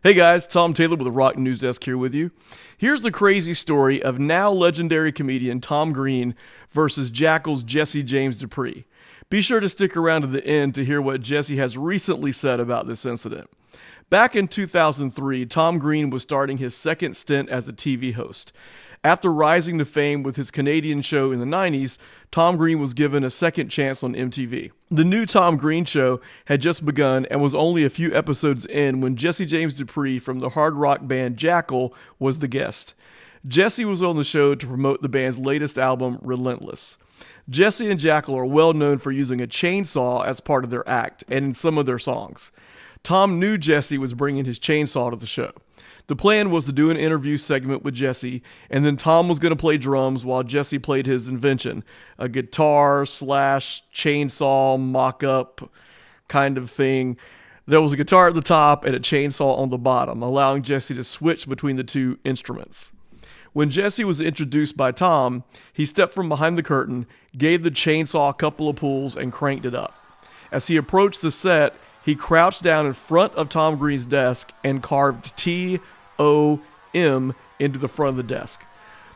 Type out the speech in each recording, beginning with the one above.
Hey guys, Tom Taylor with the Rock News Desk here with you. Here's the crazy story of now legendary comedian Tom Green versus Jackyl's Jesse James Dupree. Be sure to stick around to the end to hear what Jesse has recently said about this incident. Back in 2003, Tom Green was starting his second stint as a TV host. After rising to fame with his Canadian show in the 90s, Tom Green was given a second chance on MTV. The new Tom Green show had just begun and was only a few episodes in when Jesse James Dupree from the hard rock band Jackyl was the guest. Jesse was on the show to promote the band's latest album, Relentless. Jesse and Jackyl are well known for using a chainsaw as part of their act and in some of their songs. Tom knew Jesse was bringing his chainsaw to the show. The plan was to do an interview segment with Jesse, and then Tom was going to play drums while Jesse played his invention, a guitar / chainsaw mock-up kind of thing. There was a guitar at the top and a chainsaw on the bottom, allowing Jesse to switch between the two instruments. When Jesse was introduced by Tom, he stepped from behind the curtain, gave the chainsaw a couple of pulls, and cranked it up. As he approached the set, he crouched down in front of Tom Green's desk and carved T-O-M into the front of the desk.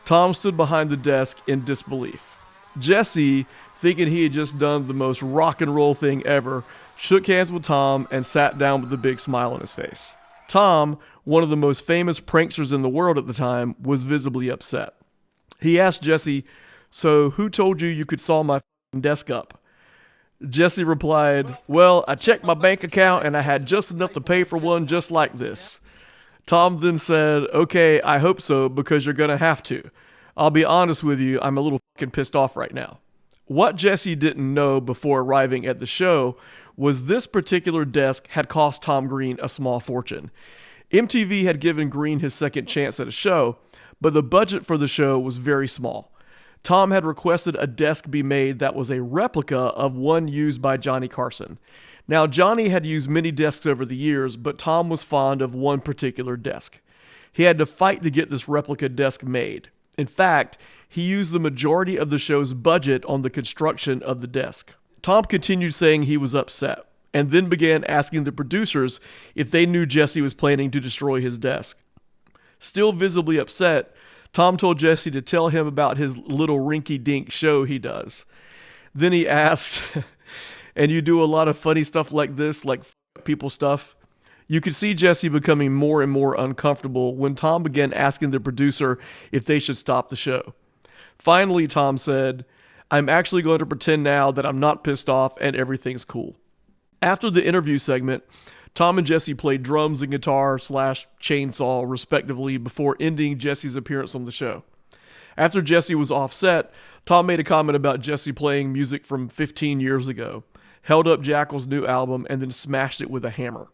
Tom stood behind the desk in disbelief. Jesse, thinking he had just done the most rock and roll thing ever, shook hands with Tom and sat down with a big smile on his face. Tom, one of the most famous pranksters in the world at the time, was visibly upset. He asked Jesse, "So who told you could saw my desk up?" Jesse replied, "Well, I checked my bank account and I had just enough to pay for one just like this." Tom then said, "Okay, I hope so, because you're going to have to. I'll be honest with you, I'm a little fucking pissed off right now." What Jesse didn't know before arriving at the show was this particular desk had cost Tom Green a small fortune. MTV had given Green his second chance at a show, but the budget for the show was very small. Tom had requested a desk be made that was a replica of one used by Johnny Carson. Now, Johnny had used many desks over the years, but Tom was fond of one particular desk. He had to fight to get this replica desk made. In fact, he used the majority of the show's budget on the construction of the desk. Tom continued saying he was upset, and then began asking the producers if they knew Jesse was planning to destroy his desk. Still visibly upset, Tom told Jesse to tell him about his little rinky-dink show he does. Then he asked, "And you do a lot of funny stuff like this, like people stuff?" You could see Jesse becoming more and more uncomfortable when Tom began asking the producer if they should stop the show. Finally, Tom said, "I'm actually going to pretend now that I'm not pissed off and everything's cool." After the interview segment, Tom and Jesse played drums and guitar / chainsaw, respectively, before ending Jesse's appearance on the show. After Jesse was off set, Tom made a comment about Jesse playing music from 15 years ago, held up Jackyl's new album, and then smashed it with a hammer.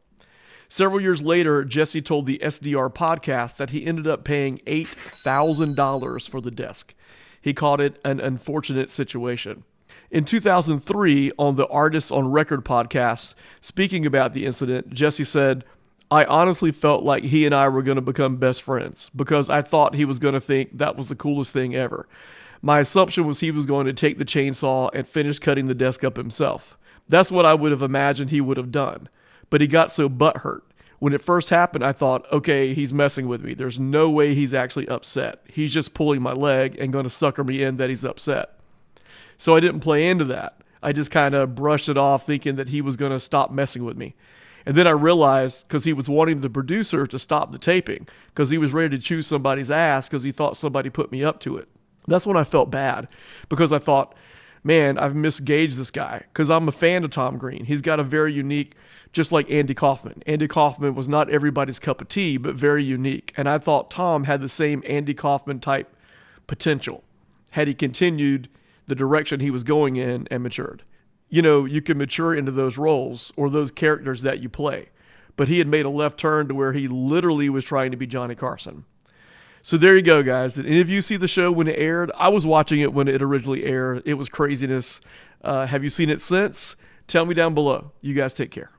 Several years later, Jesse told the SDR podcast that he ended up paying $8,000 for the desk. He called it an unfortunate situation. In 2003, on the Artists on Record podcast, speaking about the incident, Jesse said, "I honestly felt like he and I were going to become best friends because I thought he was going to think that was the coolest thing ever. My assumption was he was going to take the chainsaw and finish cutting the desk up himself. That's what I would have imagined he would have done. But he got so butthurt. When it first happened, I thought, okay, he's messing with me. There's no way he's actually upset. He's just pulling my leg and going to sucker me in that he's upset. So I didn't play into that. I just kind of brushed it off thinking that he was going to stop messing with me. And then I realized, because he was wanting the producer to stop the taping, because he was ready to chew somebody's ass because he thought somebody put me up to it. That's when I felt bad, because I thought, man, I've misgauged this guy, because I'm a fan of Tom Green. He's got a very unique, just like Andy Kaufman. Andy Kaufman was not everybody's cup of tea, but very unique. And I thought Tom had the same Andy Kaufman type potential had he continued the direction he was going in and matured. You know, you can mature into those roles or those characters that you play. But he had made a left turn to where he literally was trying to be Johnny Carson. So there you go, guys. Did any of you see the show when it aired? I was watching it when it originally aired. It was craziness. Have you seen it since? Tell me down below. You guys take care.